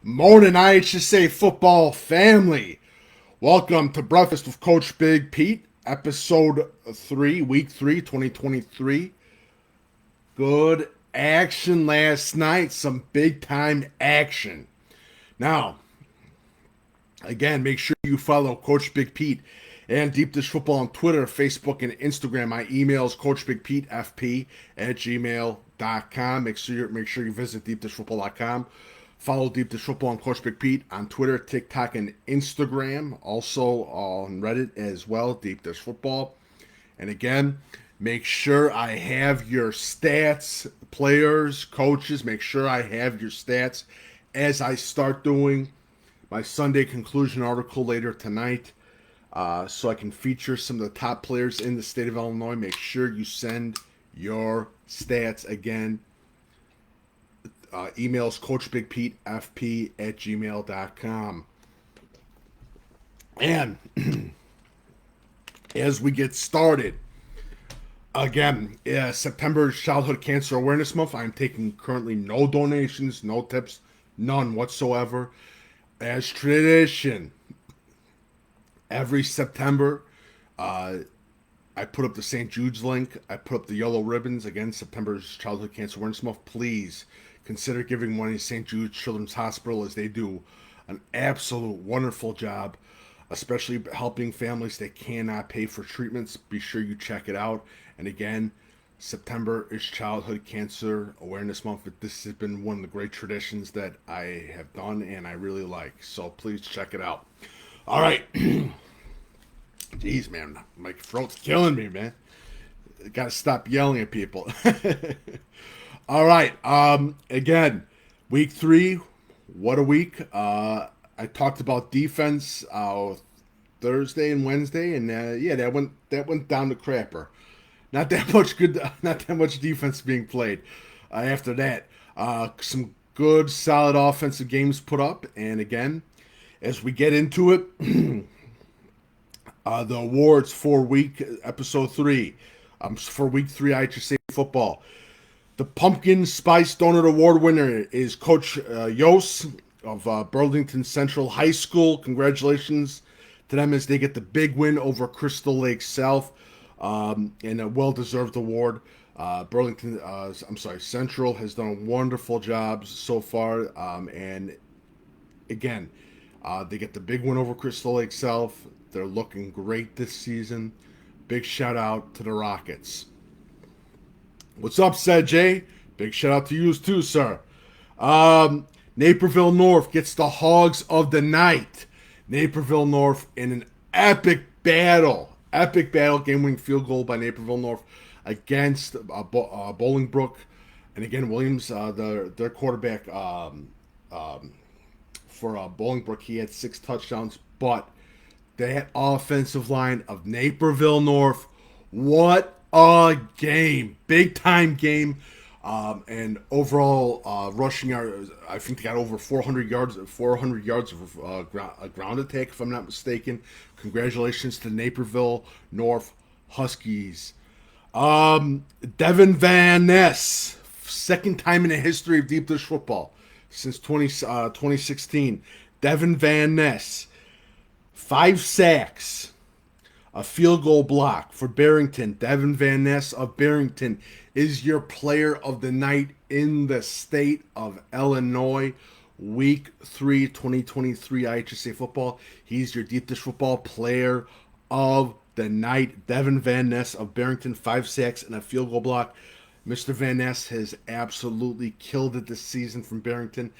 Morning, IHSA Football family. Welcome to Breakfast with Coach Big Pete, episode 3, week 3, 2023. Good action last night, some big-time action. Now, again, make sure you follow Coach Big Pete and Deep Dish Football on Twitter, Facebook, and Instagram. My email is coachbigpetefp@gmail.com. Make sure you visit deepdishfootball.com. Follow Deep Dish Football and Coach Big Pete on Twitter, TikTok, and Instagram. Also on Reddit as well, Deep Dish Football. And again, make sure I have your stats, players, coaches. Make sure I have your stats as I start doing my Sunday conclusion article later tonight, so I can feature some of the top players in the state of Illinois. Make sure you send your stats again. Emails coachbigpetefp@gmail.com. And as we get started, again, September is Childhood Cancer Awareness Month. I'm taking currently no donations, no tips, none whatsoever. As tradition, every September, I put up the St. Jude's link. I put up the yellow ribbons. Again, September is Childhood Cancer Awareness Month. Please consider giving money to St. Jude's Children's Hospital, as they do an absolute wonderful job, especially helping families that cannot pay for treatments. Be sure you check it out. And again, September is Childhood Cancer Awareness Month. This has been one of the great traditions that I have done and I really like. So please check it out. All right. Jeez, man. My throat's killing me, man. Got to stop yelling at people. All right. Again, week 3. What a week. I talked about defense Thursday and Wednesday, and that went down the crapper. Not that much defense being played. After that, some good, solid offensive games put up, and again, as we get into it, the awards for episode 3, for week 3 IHSA football. The Pumpkin Spice Donut Award winner is Coach Iossi of Burlington Central High School. Congratulations to them as they get the big win over Crystal Lake South, and a well-deserved award. Central has done a wonderful job so far, and again, they get the big win over Crystal Lake South. They're looking great this season. Big shout out to the Rockets. What's up, Said Jay? Big shout out to you too, sir. Naperville North gets the Hogs of the night. Naperville North in an epic battle, game-winning field goal by Naperville North against Bolingbrook. And again, Williams, their quarterback for Bolingbrook, he had 6 touchdowns. But that offensive line of Naperville North, what a game. Big-time game. And overall rushing yards, I think they got over 400 yards of ground attack, if I'm not mistaken. Congratulations to Naperville North Huskies. Devan Van Ness, second time in the history of Deep Dish Football since 2016. Devan Van Ness, 5 sacks, a field goal block for Barrington. Devan Van Ness of Barrington is your player of the night in the state of Illinois. Week 3, 2023 IHSA football. He's your Deep Dish Football player of the night. Devan Van Ness of Barrington, 5 sacks and a field goal block. Mr. Van Ness has absolutely killed it this season from Barrington.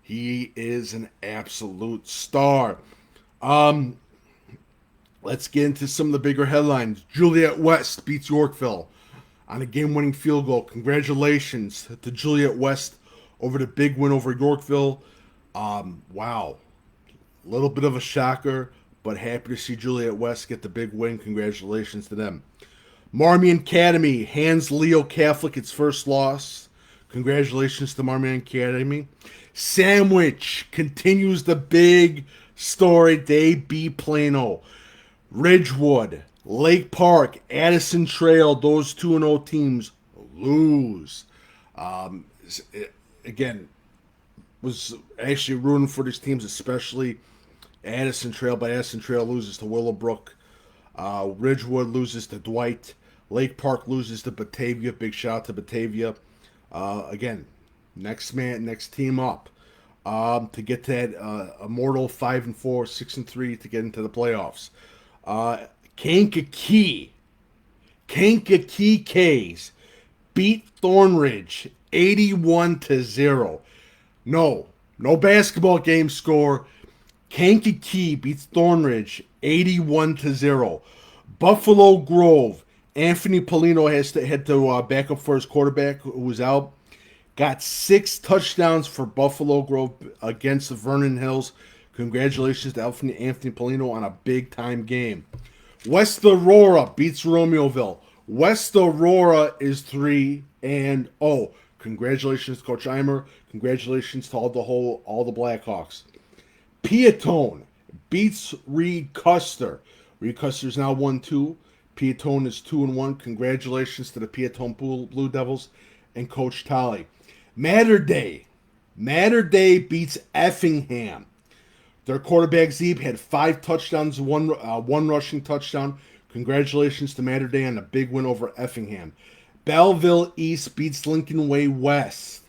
He is an absolute star. Let's get into some of the bigger headlines. Juliet West beats Yorkville on a game-winning field goal. Congratulations to Juliet West over the big win over Yorkville. Wow. A little bit of a shocker, but happy to see Juliet West get the big win. Congratulations to them. Marmion Academy hands Leo Catholic its first loss. Congratulations to Marmion Academy. Sandwich continues the big story. They beat Plano. Ridgewood, Lake Park, Addison Trail, those 2-0 teams lose. Again, was actually rooting for these teams, especially Addison Trail, but Addison Trail loses to Willowbrook. Ridgewood loses to Dwight. Lake Park loses to Batavia. Big shout out to Batavia. Again, next team up to get to that immortal 5-4, 6-3 to get into the playoffs. Kankakee K's beat Thornridge 81-0. No basketball game score. Kankakee beats Thornridge 81-0. Buffalo Grove, Anthony Polino had to back up for his quarterback who was out. Got 6 touchdowns for Buffalo Grove against the Vernon Hills. Congratulations to Anthony Polino on a big-time game. West Aurora beats Romeoville. West Aurora is 3-0. Congratulations, Coach Eimer. Congratulations to all the Blackhawks. Peatone beats Reed Custer. Reed Custer is now 1-2. Peatone is 2-1. Congratulations to the Peatone Blue Devils and Coach Tolley. Mater Day beats Effingham. Their quarterback Zeeb had 5 touchdowns, one rushing touchdown. Congratulations to Mater Day on a big win over Effingham. Belleville East beats Lincoln Way West.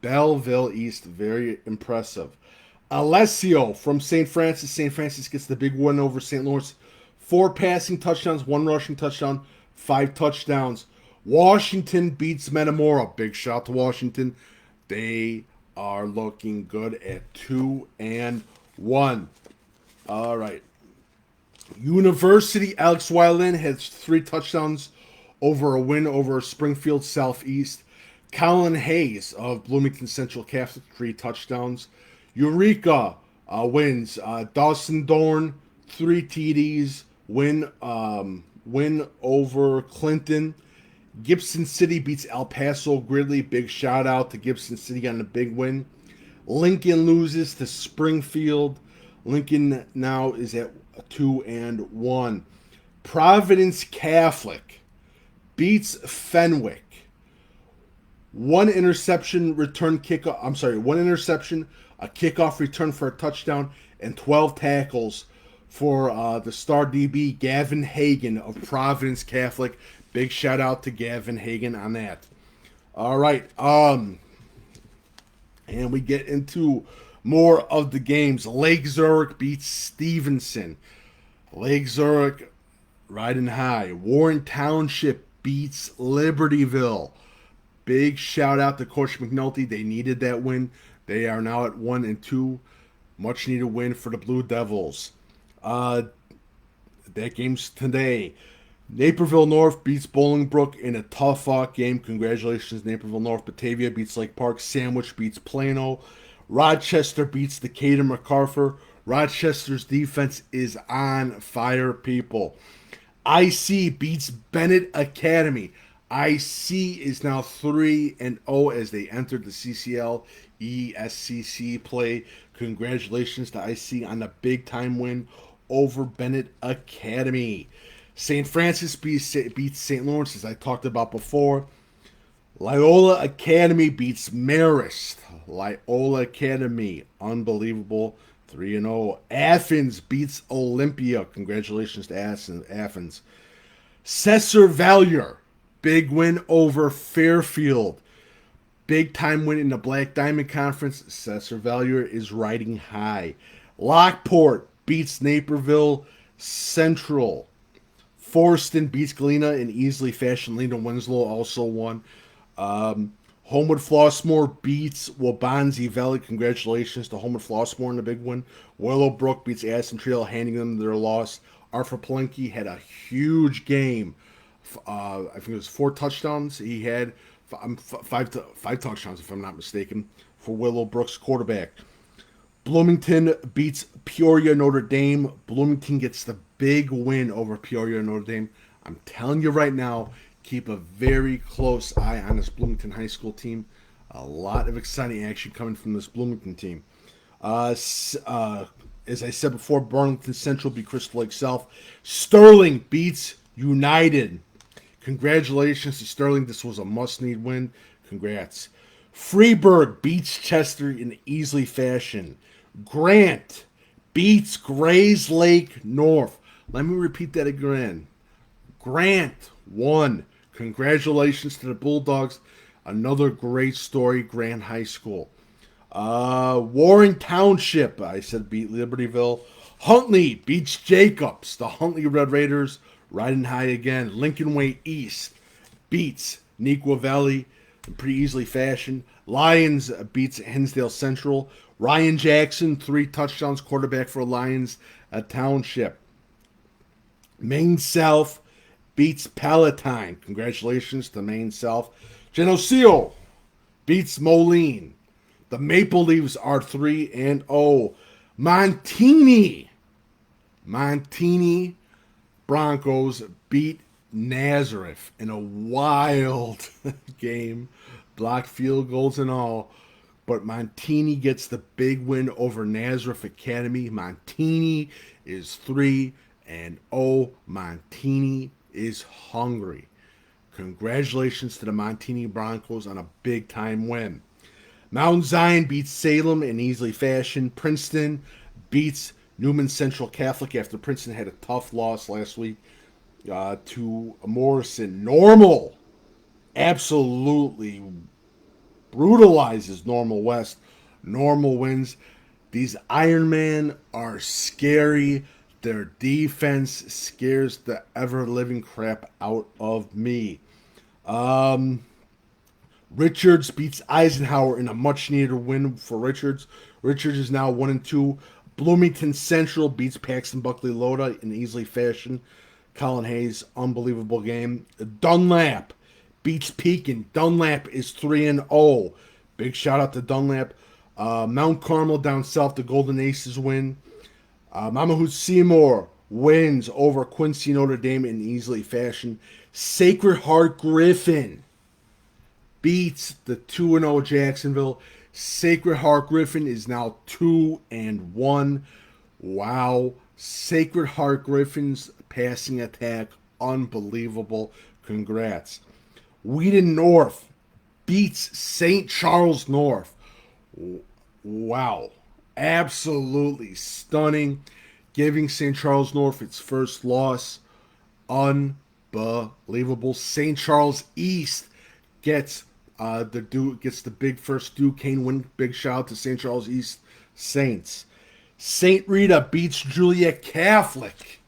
Belleville East, very impressive. Alessio from St. Francis. St. Francis gets the big win over St. Lawrence. 4 passing touchdowns, 1 rushing touchdown, 5 touchdowns. Washington beats Metamora. Big shout to Washington. They are looking good at 2-1. All right. University, Alex Weiland has 3 touchdowns over a win over Springfield Southeast. Colin Hayes of Bloomington Central Catholic, 3 touchdowns. Eureka wins. Dawson Dorn, 3 TDs. Win over Clinton. Gibson City beats El Paso Gridley. Big shout out to Gibson City on the big win. Lincoln loses to Springfield. Lincoln now is at 2-1. Providence Catholic beats Fenwick. 1 interception, a kickoff return for a touchdown, and 12 tackles for the star DB Gavin Hagan of Providence Catholic. Big shout out to Gavin Hagan on that. All right. And we get into more of the games. Lake Zurich beats Stevenson. Lake Zurich riding high. Warren Township beats Libertyville. Big shout out to Coach McNulty. They needed that win. They are now at 1-2. Much needed win for the Blue Devils. That game's today. Naperville North beats Bolingbrook in a tough-fought game. Congratulations, Naperville North. Batavia beats Lake Park. Sandwich beats Plano. Rochester beats Decatur MacArthur. Rochester's defense is on fire, people. IC beats Bennett Academy. IC is now 3-0 as they entered the CCL ESCC play. Congratulations to IC on a big-time win over Bennett Academy. St. Francis beats St. Lawrence, as I talked about before. Loyola Academy beats Marist. Loyola Academy, unbelievable, 3-0. Athens beats Olympia. Congratulations to Athens. Cesar Valier, big win over Fairfield. Big time win in the Black Diamond Conference. Cesar Valier is riding high. Lockport beats Naperville Central. Forreston beats Galena in easily fashion. Lena Winslow also won. Homewood Flossmoor beats Wabanzi Valley. Congratulations to Homewood Flossmoor in the big win. Willowbrook beats Aston Trail, handing them their loss. Arthur Palenque had a huge game. I think it was 4 touchdowns. He had five touchdowns, if I'm not mistaken, for Willowbrook's quarterback. Bloomington beats Peoria Notre Dame. Bloomington gets the big win over Peoria Notre Dame. I'm telling you right now, keep a very close eye on this Bloomington High School team. A lot of exciting action coming from this Bloomington team. As I said before, Burlington Central beat Crystal Lake South. Sterling beats United. Congratulations to Sterling. This was a must-need win. Congrats. Freeburg beats Chester in easily fashion. Grant beats Grays Lake North. Let me repeat that again. Grant won. Congratulations to the Bulldogs. Another great story, Grant High School. Warren Township, I said, beat Libertyville. Huntley beats Jacobs. The Huntley Red Raiders riding high again. Lincoln Way East beats Neuqua Valley in pretty easily fashion. Lions beats Hinsdale Central. Ryan Jackson, 3 touchdowns, quarterback for Lions Township. Maine South beats Palatine. Congratulations to Maine South. Geneseo beats Moline. The Maple Leafs are 3-0. Montini Broncos beat Nazareth in a wild game. Blocked field goals and all. But Montini gets the big win over Nazareth Academy. Montini is 3-0. Montini is hungry. Congratulations to the Montini Broncos on a big-time win. Mount Zion beats Salem in easily fashion. Princeton beats Newman Central Catholic after Princeton had a tough loss last week to Morrison. Normal absolutely brutalizes Normal West. Normal wins. These Ironmen are scary. Their defense scares the ever-living crap out of me. Richards beats Eisenhower in a much-needed win for Richards. Richards is now 1-2. Bloomington Central beats Paxton Buckley Loda in easily fashion. Colin Hayes, unbelievable game. Dunlap beats Pekin. Dunlap is 3-0. Big shout out to Dunlap. Mount Carmel down south, the Golden Aces win. Mamahood Seymour wins over Quincy Notre Dame in easily fashion. Sacred Heart Griffin beats the 2-0 Jacksonville. Sacred Heart Griffin is now 2-1. Wow. Sacred Heart Griffin's passing attack, unbelievable. Congrats. Wheaton North beats St. Charles North. Wow. Absolutely stunning. Giving St. Charles North its first loss. Unbelievable. St. Charles East gets the big first Duquesne win. Big shout out to St. Charles East Saints. St. Rita beats Juliet Catholic.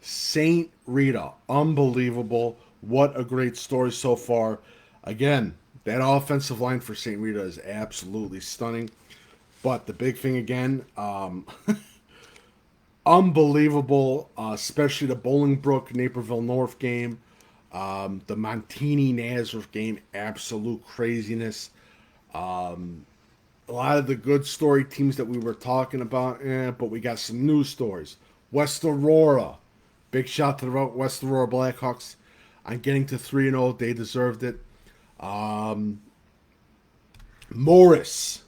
St. Rita, unbelievable. What a great story so far. Again, that offensive line for St. Rita is absolutely stunning. But the big thing again, unbelievable, especially the Bolingbrook Naperville North game. The Montini Nazareth game, absolute craziness. A lot of the good story teams that we were talking about, but we got some news stories. West Aurora, big shout to the West Aurora Blackhawks on getting to 3-0. They deserved it. Morris,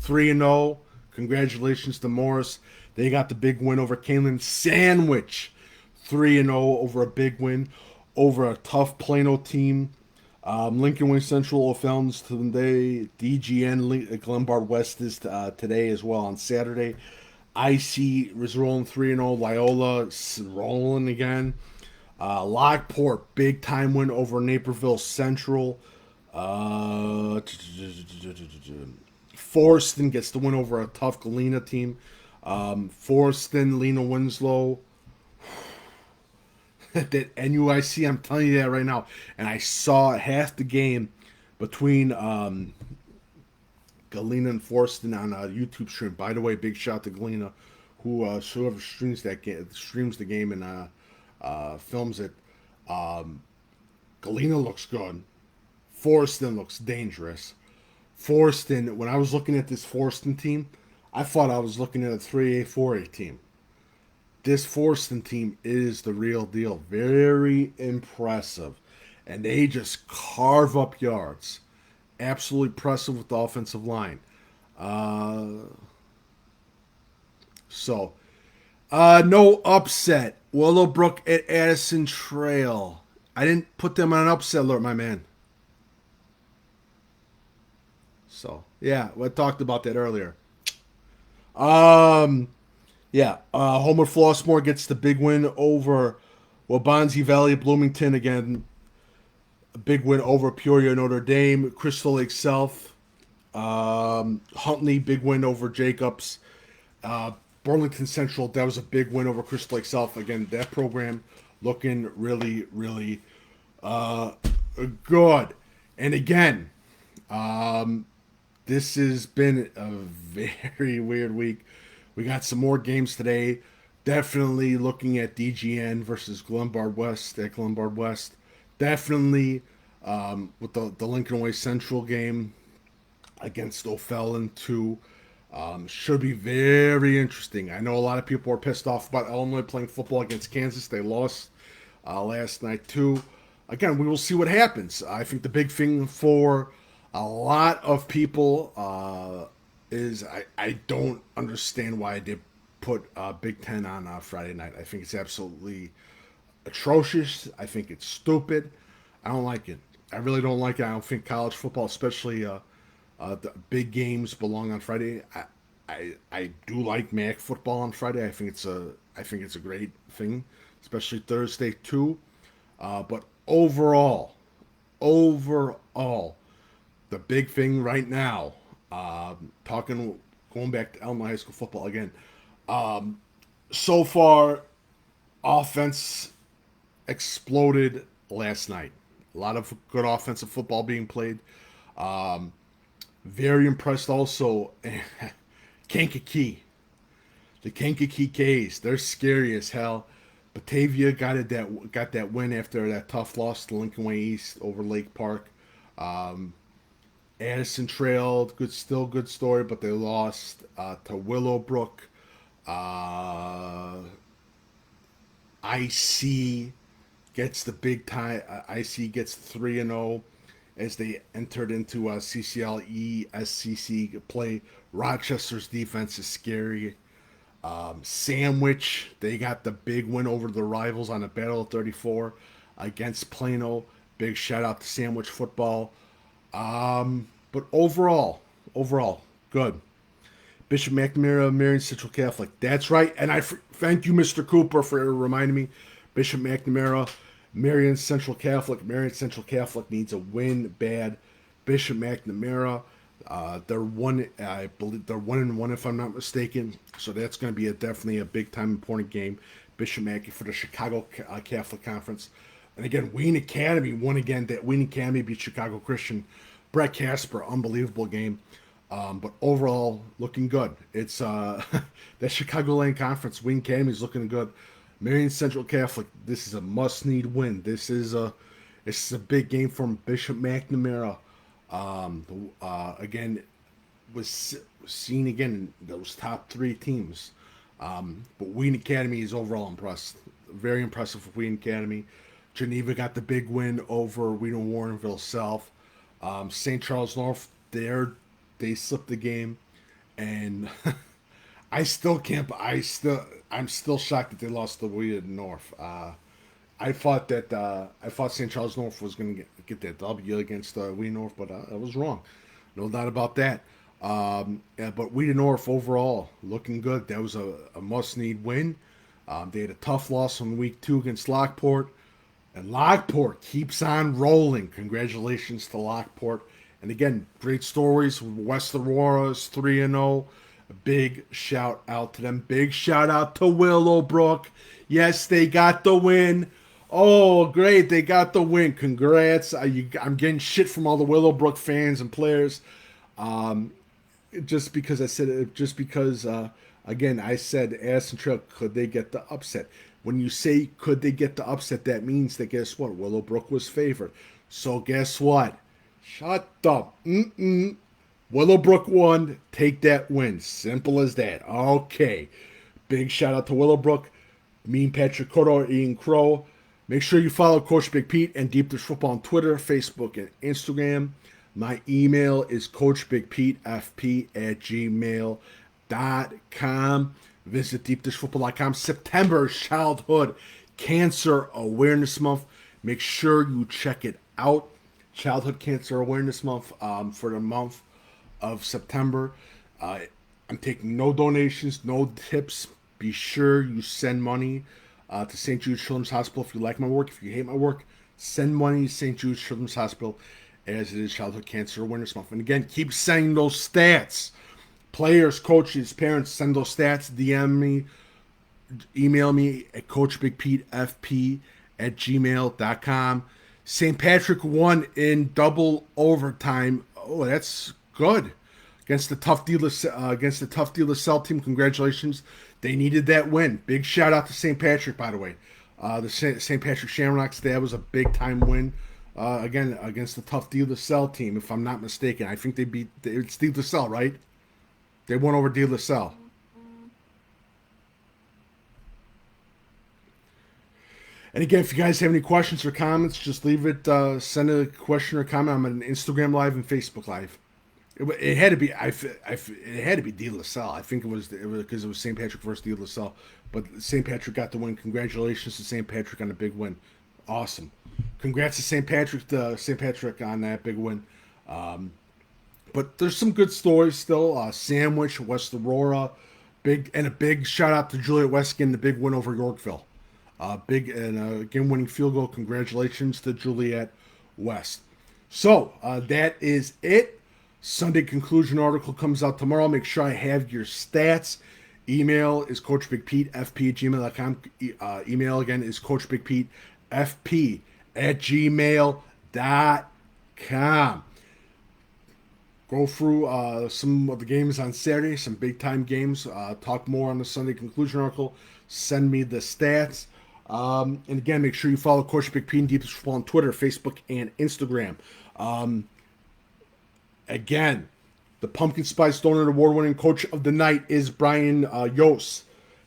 3-0. Congratulations to Morris. They got the big win over Canelan. Sandwich, 3-0 over a big win over a tough Plano team. Lincoln Way Central O'Fallon's today. DGN Glenbard West is today as well on Saturday. IC was rolling 3-0. Loyola rolling again. Lockport, big time win over Naperville Central. Forston gets the win over a tough Galena team. Forston, Lena Winslow. that NUIC, I'm telling you that right now. And I saw half the game between Galena and Forston on a YouTube stream. By the way, big shout to Galena, who whoever streams the game and films it. Galena looks good. Forston looks dangerous. Forston, when I was looking at this Forston team, I thought I was looking at a 3A, 4A team. This Forston team is the real deal. Very impressive. And they just carve up yards. Absolutely impressive with the offensive line. No upset. Willowbrook at Addison Trail. I didn't put them on an upset alert, my man. So, yeah, we talked about that earlier. Homer Flossmoor gets the big win over Wabanzi Valley Bloomington again. A big win over Peoria Notre Dame. Crystal Lake South. Huntley, big win over Jacobs. Burlington Central, that was a big win over Crystal Lake South. Again, that program looking really, really good. And again, this has been a very weird week. We got some more games today. Definitely looking at DGN versus Glenbard West at Glenbard West. Definitely with the Lincoln Way Central game against O'Fallon 2. Should be very interesting. I know a lot of people are pissed off about Illinois playing football against Kansas. They lost last night too. Again, we will see what happens. I think the big thing for a lot of people is I don't understand why they put Big Ten on Friday night. I think it's absolutely atrocious. I think it's stupid. I don't like it. I really don't like it. I don't think college football, especially the big games, belong on Friday. I do like MAC football on Friday. I think it's a great thing, especially Thursday too. But overall, the big thing right now, going back to Illinois high school football again. So far, offense exploded last night. A lot of good offensive football being played. Very impressed also. Kankakee. The Kankakee K's. They're scary as hell. Batavia got that win after that tough loss to Lincoln Way East over Lake Park. Addison Trail, good story, but they lost to Willowbrook. IC gets the big tie. IC gets 3-0 as they entered into CCLE SCC play. Rochester's defense is scary. Sandwich, they got the big win over the rivals on a Battle of 34 against Plano. Big shout out to Sandwich football. But overall, good. Bishop McNamara, Marion Central Catholic. That's right. And I thank you, Mr. Cooper, for reminding me. Bishop McNamara, Marion Central Catholic. Marion Central Catholic needs a win bad. Bishop McNamara, they're one. I believe they're 1-1 if I'm not mistaken. So that's going to be definitely a big time important game. Bishop Mackey for the Chicago Catholic Conference. And again, Wayne Academy won again. That Wayne Academy beat Chicago Christian. Brett Casper, unbelievable game. But overall, looking good. It's that Chicagoland Conference. Wayne Academy is looking good. Marion Central Catholic, this is a must-need win. This is a big game from Bishop McNamara. Again, was seen again in those top three teams. But Wayne Academy is overall impressed. Very impressive with Wayne Academy. Geneva got the big win over Reno Warrenville South. St. Charles North, they slipped the game, and I'm still shocked that they lost to Wheaton North. I thought St. Charles North was going to get that W against Wheaton North, but I was wrong. No doubt about that. But Wheaton North overall looking good. That was a must-need win. They had a tough loss on week 2 against Lockport. And Lockport keeps on rolling. Congratulations to Lockport. And again, great stories. West Aurora's 3-0. A big shout out to them. Big shout out to Willowbrook. Yes, they got the win Oh, great. They got the win. Congrats. I'm getting shit from all the Willowbrook fans and players. Um, just because I said it, just because, again, I said Aston Trail, could they get the upset? When you say could they get the upset, that means that guess what? Willowbrook was favored. So guess what? Shut up. Willowbrook won. Take that win. Simple as that. Okay. Big shout out to Willowbrook. Me and Patrick Codo are eating crow. Make sure you follow Coach Big Pete and Deep Dish Football on Twitter, Facebook, and Instagram. My email is coachbigpetefp@gmail.com. Visit deepdishfootball.com. September is Childhood Cancer Awareness Month. Make sure you check it out. Childhood Cancer Awareness Month for the month of September. I'm taking no donations, no tips. Be sure you send money to St. Jude's Children's Hospital if you like my work. If you hate my work, send money to St. Jude's Children's Hospital as it is Childhood Cancer Awareness Month. And again, keep sending those stats. Players, coaches, parents, send those stats. DM me, email me at coachbigpetefp@gmail.com. St. Patrick won in double overtime. Oh, that's good. Against the tough De La Salle team. Congratulations. They needed that win. Big shout out to St. Patrick, by the way. The St. Patrick Shamrocks, that was a big time win. Again, against the tough De La Salle team, if I'm not mistaken. I think it's De La Salle, right? They won over De La Salle. And again, if you guys have any questions or comments, just leave it. Send a question or comment. I'm on Instagram Live and Facebook Live. It had to be. It had to be De La Salle. I think it was because it was St. Patrick versus De La Salle. But St. Patrick got the win. Congratulations to St. Patrick on a big win. Awesome. Congrats to St. Patrick on that big win. But there's some good stories still. Sandwich, West Aurora, a big shout out to Juliet West getting the big win over Yorkville. Big and game-winning field goal. Congratulations to Juliet West. So that is it. Sunday conclusion article comes out tomorrow. Make sure I have your stats. Email is coachbigpetefp@gmail.com. Email again is coachbigpetefp@gmail.com. Go through some of the games on Saturday, some big-time games. Talk more on the Sunday conclusion article. Send me the stats. And again, make sure you follow Coach Big P and Deep Dish Football on Twitter, Facebook, and Instagram. Again, the Pumpkin Spice Donut Award-winning Coach of the Night is Brian Iossi,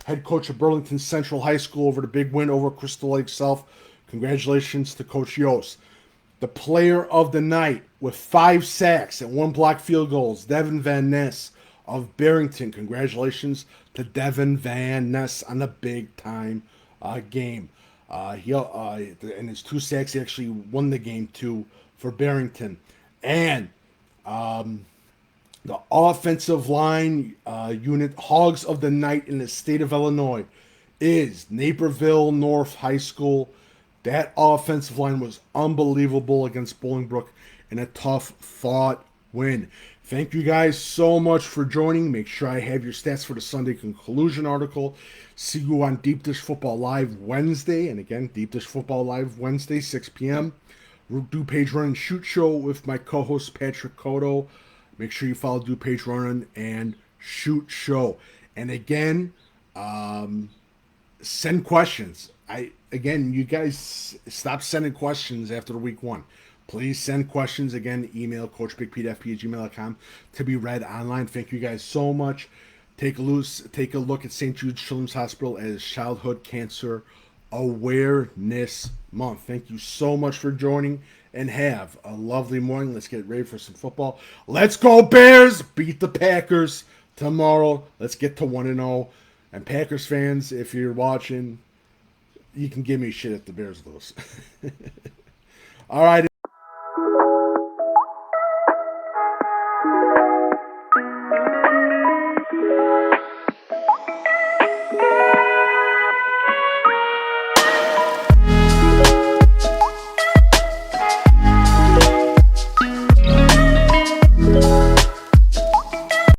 head coach of Burlington Central High School, over the big win over Crystal Lake South. Congratulations to Coach Iossi. The Player of the Night with 5 sacks and 1 blocked field goals, Devan Van Ness of Barrington. Congratulations to Devan Van Ness on a big-time game. And his 2 sacks, he actually won the game, too, for Barrington. And the offensive line unit, Hogs of the Night in the state of Illinois, is Naperville North High School. That offensive line was unbelievable against Bolingbrook in a tough-fought win. Thank you guys so much for joining. Make sure I have your stats for the Sunday conclusion article. See you on Deep Dish Football Live Wednesday. And again, Deep Dish Football Live Wednesday, 6 p.m. DuPage Run and Shoot Show with my co-host Patrick Codo. Make sure you follow DuPage Run and Shoot Show. And again, send questions. You guys stop sending questions after week 1. Please send questions. Again, email coachbigpetefp@gmail.com to be read online. Thank you guys so much. Take a look at St. Jude's Children's Hospital as Childhood Cancer Awareness Month. Thank you so much for joining, and have a lovely morning. Let's get ready for some football. Let's go Bears! Beat the Packers tomorrow. Let's get to 1-0. And Packers fans, if you're watching, you can give me shit if the Bears lose. All right.